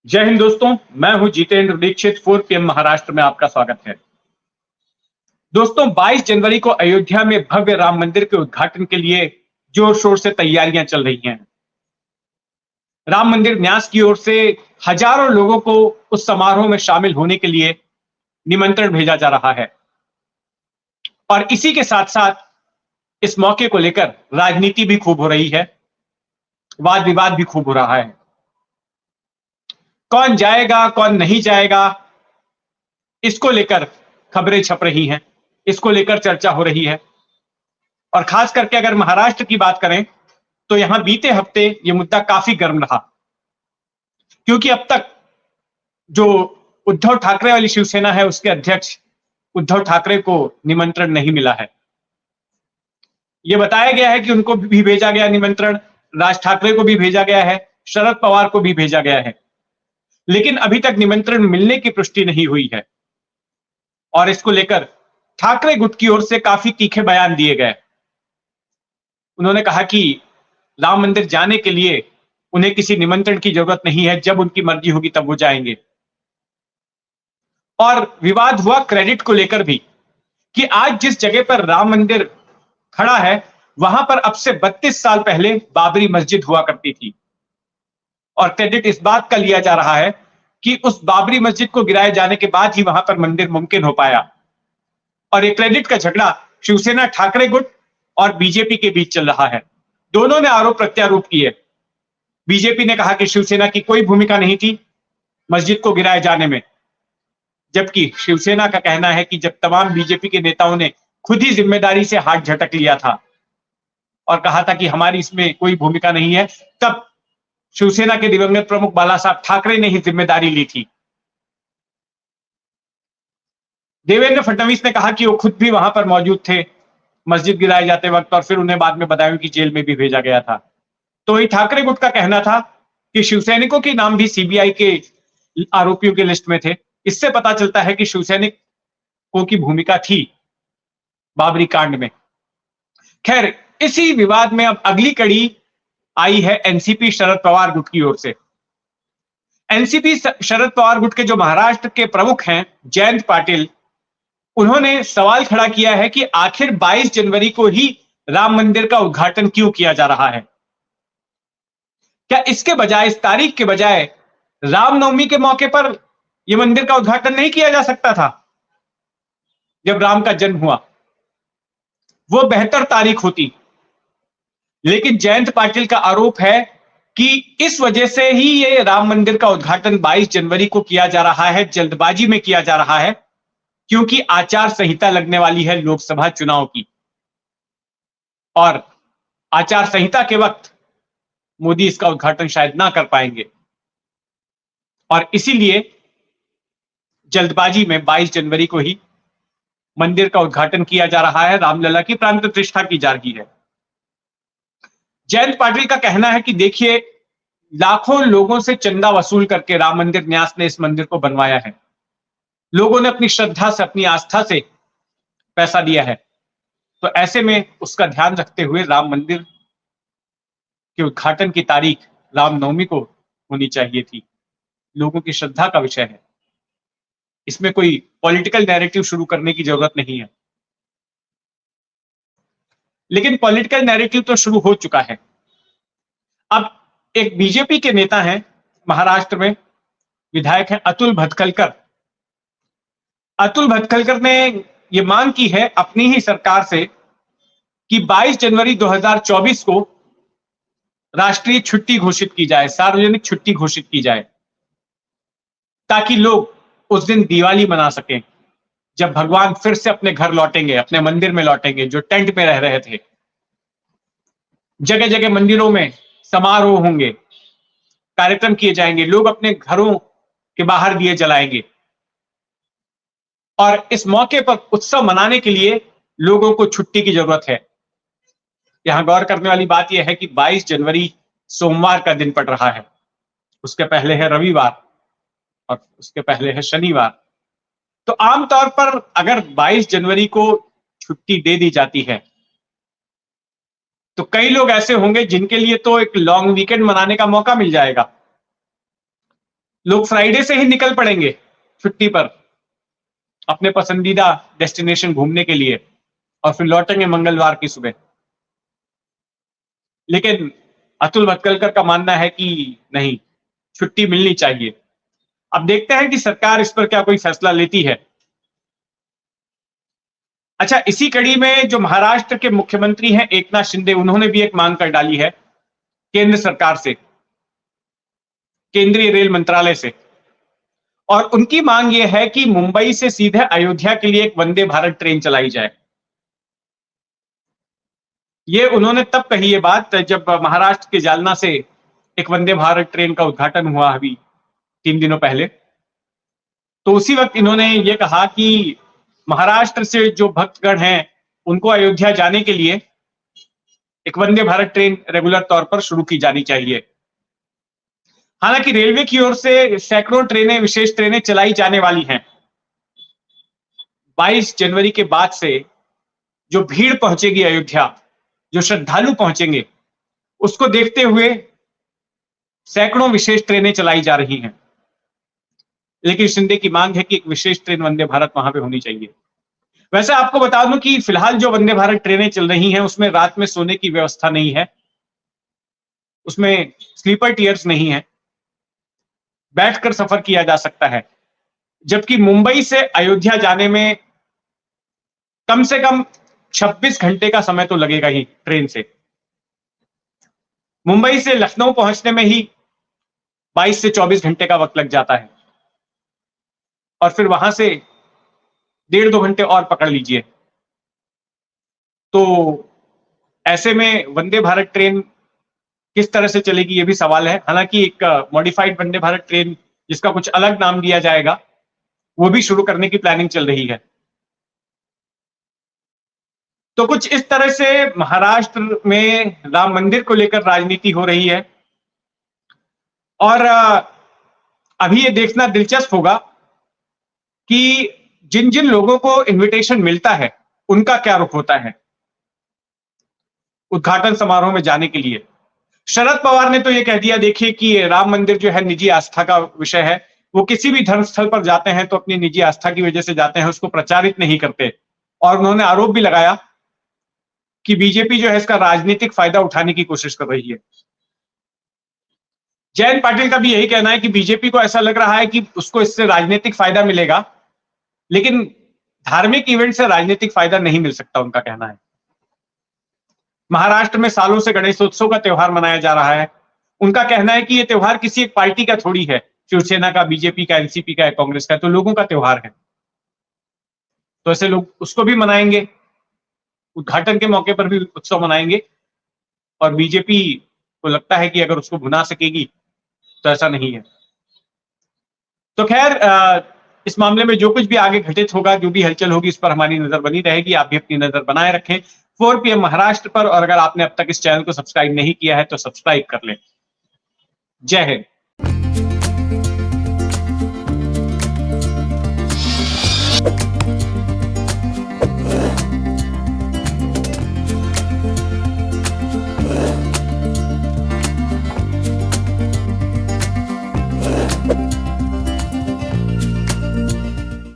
जय हिंद दोस्तों। मैं हूं जितेंद्र दीक्षित। 4 PM महाराष्ट्र में आपका स्वागत है। दोस्तों, 22 जनवरी को अयोध्या में भव्य राम मंदिर के उद्घाटन के लिए जोर शोर से तैयारियां चल रही हैं। राम मंदिर न्यास की ओर से हजारों लोगों को उस समारोह में शामिल होने के लिए निमंत्रण भेजा जा रहा है और इसी के साथ साथ इस मौके को लेकर राजनीति भी खूब हो रही है, वाद विवाद भी खूब हो रहा है। कौन जाएगा कौन नहीं जाएगा, इसको लेकर खबरें छप रही हैं, इसको लेकर चर्चा हो रही है। और खास करके अगर महाराष्ट्र की बात करें तो यहां बीते हफ्ते यह मुद्दा काफी गर्म रहा, क्योंकि अब तक जो उद्धव ठाकरे वाली शिवसेना है उसके अध्यक्ष उद्धव ठाकरे को निमंत्रण नहीं मिला है। यह बताया गया है कि उनको भी भेजा गया निमंत्रण, राज ठाकरे को भी भेजा गया है, शरद पवार को भी भेजा गया है, लेकिन अभी तक निमंत्रण मिलने की पुष्टि नहीं हुई है। और इसको लेकर ठाकरे गुट की ओर से काफी तीखे बयान दिए गए। उन्होंने कहा कि राम मंदिर जाने के लिए उन्हें किसी निमंत्रण की जरूरत नहीं है, जब उनकी मर्जी होगी तब वो जाएंगे। और विवाद हुआ क्रेडिट को लेकर भी कि आज जिस जगह पर राम मंदिर खड़ा है वहां पर अब से 32 साल पहले बाबरी मस्जिद हुआ करती थी। और क्रेडिट इस बात का लिया जा रहा है कि उस बाबरी मस्जिद को गिराए जाने के बाद ही वहां पर मंदिर मुमकिन हो पाया। और ये क्रेडिट का झगड़ा शिवसेना ठाकरे गुट और बीजेपी के बीच चल रहा है। दोनों ने आरोप प्रत्यारोप किए। बीजेपी ने कहा कि शिवसेना की कोई भूमिका नहीं थी मस्जिद को गिराए जाने में, जबकि शिवसेना का कहना है कि जब तमाम बीजेपी के नेताओं ने खुद ही जिम्मेदारी से हाथ झटक लिया था और कहा था कि हमारी इसमें कोई भूमिका नहीं है, तब शिवसेना के दिवंगत प्रमुख बाला साहब ठाकरे ने ही जिम्मेदारी ली थी। देवेंद्र फडणवीस ने कहा कि वो खुद भी वहां पर मौजूद थे मस्जिद गिराए जाते वक्त, और फिर उन्हें बाद में बदायूं की जेल में भी भेजा गया था। तो ये ठाकरे गुट का कहना था कि शिवसैनिकों के नाम भी सीबीआई के आरोपियों के लिस्ट में थे। इससे पता चलता है कि शिवसैनिकों की भूमिका थी बाबरी कांड में। खैर, इसी विवाद में अब अगली कड़ी आई है एनसीपी शरद पवार गुट की ओर से। एनसीपी शरद पवार गुट के जो महाराष्ट्र के प्रमुख हैं जयंत पाटिल, उन्होंने सवाल खड़ा किया है कि आखिर 22 जनवरी को ही राम मंदिर का उद्घाटन क्यों किया जा रहा है। क्या इसके बजाय, इस तारीख के बजाय रामनवमी के मौके पर यह मंदिर का उद्घाटन नहीं किया जा सकता था? जब राम का जन्म हुआ वो बेहतर तारीख होती। लेकिन जयंत पाटिल का आरोप है कि इस वजह से ही ये राम मंदिर का उद्घाटन 22 जनवरी को किया जा रहा है, जल्दबाजी में किया जा रहा है, क्योंकि आचार संहिता लगने वाली है लोकसभा चुनाव की। और आचार संहिता के वक्त मोदी इसका उद्घाटन शायद ना कर पाएंगे, और इसीलिए जल्दबाजी में 22 जनवरी को ही मंदिर का उद्घाटन किया जा रहा है, रामलला की प्राण प्रतिष्ठा की जा रही है। जयंत पाटिल का कहना है कि देखिए, लाखों लोगों से चंदा वसूल करके राम मंदिर न्यास ने इस मंदिर को बनवाया है। लोगों ने अपनी श्रद्धा से, अपनी आस्था से पैसा दिया है, तो ऐसे में उसका ध्यान रखते हुए राम मंदिर के उद्घाटन की तारीख रामनवमी को होनी चाहिए थी। लोगों की श्रद्धा का विषय है, इसमें कोई पॉलिटिकल नैरेटिव शुरू करने की जरूरत नहीं है। लेकिन पॉलिटिकल नैरेटिव तो शुरू हो चुका है। अब एक बीजेपी के नेता हैं महाराष्ट्र में, विधायक हैं अतुल भतखलकर। अतुल भतखलकर ने यह मांग की है अपनी ही सरकार से कि 22 जनवरी 2024 को राष्ट्रीय छुट्टी घोषित की जाए, सार्वजनिक छुट्टी घोषित की जाए, ताकि लोग उस दिन दिवाली मना सकें, जब भगवान फिर से अपने घर लौटेंगे, अपने मंदिर में लौटेंगे, जो टेंट में रह रहे थे। जगह जगह मंदिरों में समारोह होंगे, कार्यक्रम किए जाएंगे, लोग अपने घरों के बाहर दिए जलाएंगे, और इस मौके पर उत्सव मनाने के लिए लोगों को छुट्टी की जरूरत है। यहां गौर करने वाली बात यह है कि 22 जनवरी सोमवार का दिन पड़ रहा है, उसके पहले है रविवार और उसके पहले है शनिवार। तो आमतौर पर अगर 22 जनवरी को छुट्टी दे दी जाती है तो कई लोग ऐसे होंगे जिनके लिए तो एक लॉन्ग वीकेंड मनाने का मौका मिल जाएगा। लोग फ्राइडे से ही निकल पड़ेंगे छुट्टी पर अपने पसंदीदा डेस्टिनेशन घूमने के लिए और फिर लौटेंगे मंगलवार की सुबह। लेकिन अतुल भटकलकर का मानना है कि नहीं, छुट्टी मिलनी चाहिए। अब देखते हैं कि सरकार इस पर क्या कोई फैसला लेती है। अच्छा, इसी कड़ी में जो महाराष्ट्र के मुख्यमंत्री हैं एकनाथ शिंदे, उन्होंने भी एक मांग कर डाली है केंद्र सरकार से, केंद्रीय रेल मंत्रालय से, और उनकी मांग यह है कि मुंबई से सीधे अयोध्या के लिए एक वंदे भारत ट्रेन चलाई जाए। ये उन्होंने तब कही ये बात जब महाराष्ट्र के जालना से एक वंदे भारत ट्रेन का उद्घाटन हुआ अभी 3 दिनों पहले। तो उसी वक्त इन्होंने ये कहा कि महाराष्ट्र से जो भक्तगण हैं उनको अयोध्या जाने के लिए एक वंदे भारत ट्रेन रेगुलर तौर पर शुरू की जानी चाहिए। हालांकि रेलवे की ओर से सैकड़ों ट्रेनें, विशेष ट्रेनें चलाई जाने वाली हैं। 22 जनवरी के बाद से जो भीड़ पहुंचेगी अयोध्या, जो श्रद्धालु पहुंचेंगे, उसको देखते हुए सैकड़ों विशेष ट्रेनें चलाई जा रही हैं। लेकिन शिंदे की मांग है कि एक विशेष ट्रेन वंदे भारत वहां पे होनी चाहिए। वैसे आपको बता दूं कि फिलहाल जो वंदे भारत ट्रेनें चल रही हैं उसमें रात में सोने की व्यवस्था नहीं है, उसमें स्लीपर टियर्स नहीं है, बैठकर सफर किया जा सकता है। जबकि मुंबई से अयोध्या जाने में कम से कम 26 घंटे का समय तो लगेगा ही ट्रेन से। मुंबई से लखनऊ पहुंचने में ही 22 से 24 घंटे का वक्त लग जाता है, और फिर वहां से 1.5-2 घंटे और पकड़ लीजिए। तो ऐसे में वंदे भारत ट्रेन किस तरह से चलेगी ये भी सवाल है। हालांकि एक मॉडिफाइड वंदे भारत ट्रेन, जिसका कुछ अलग नाम दिया जाएगा, वो भी शुरू करने की प्लानिंग चल रही है। तो कुछ इस तरह से महाराष्ट्र में राम मंदिर को लेकर राजनीति हो रही है। और अभी ये देखना दिलचस्प होगा कि जिन जिन लोगों को इनविटेशन मिलता है उनका क्या रुख होता है उद्घाटन समारोह में जाने के लिए। शरद पवार ने तो ये कह दिया, देखिए कि राम मंदिर जो है निजी आस्था का विषय है, वो किसी भी धर्म स्थल पर जाते हैं तो अपनी निजी आस्था की वजह से जाते हैं, उसको प्रचारित नहीं करते। और उन्होंने आरोप भी लगाया कि बीजेपी जो है इसका राजनीतिक फायदा उठाने की कोशिश कर रही है। जयंत पाटिल का भी यही कहना है कि बीजेपी को ऐसा लग रहा है कि उसको इससे राजनीतिक फायदा मिलेगा, लेकिन धार्मिक इवेंट से राजनीतिक फायदा नहीं मिल सकता, उनका कहना है। महाराष्ट्र में सालों से गणेशोत्सव का त्योहार मनाया जा रहा है। उनका कहना है कि यह त्योहार किसी एक पार्टी का थोड़ी है, शिवसेना का, बीजेपी का, एनसीपी का, कांग्रेस का, तो लोगों का त्योहार है। तो ऐसे लोग उसको भी मनाएंगे, उद्घाटन के मौके पर भी उत्सव मनाएंगे, और बीजेपी को लगता है कि अगर उसको भुना सकेगी तो ऐसा नहीं है। तो खैर, इस मामले में जो कुछ भी आगे घटित होगा, जो भी हलचल होगी, इस पर हमारी नजर बनी रहेगी। आप भी अपनी नजर बनाए रखें 4 PM महाराष्ट्र पर, और अगर आपने अब तक इस चैनल को सब्सक्राइब नहीं किया है तो सब्सक्राइब कर लें। जय हिंद।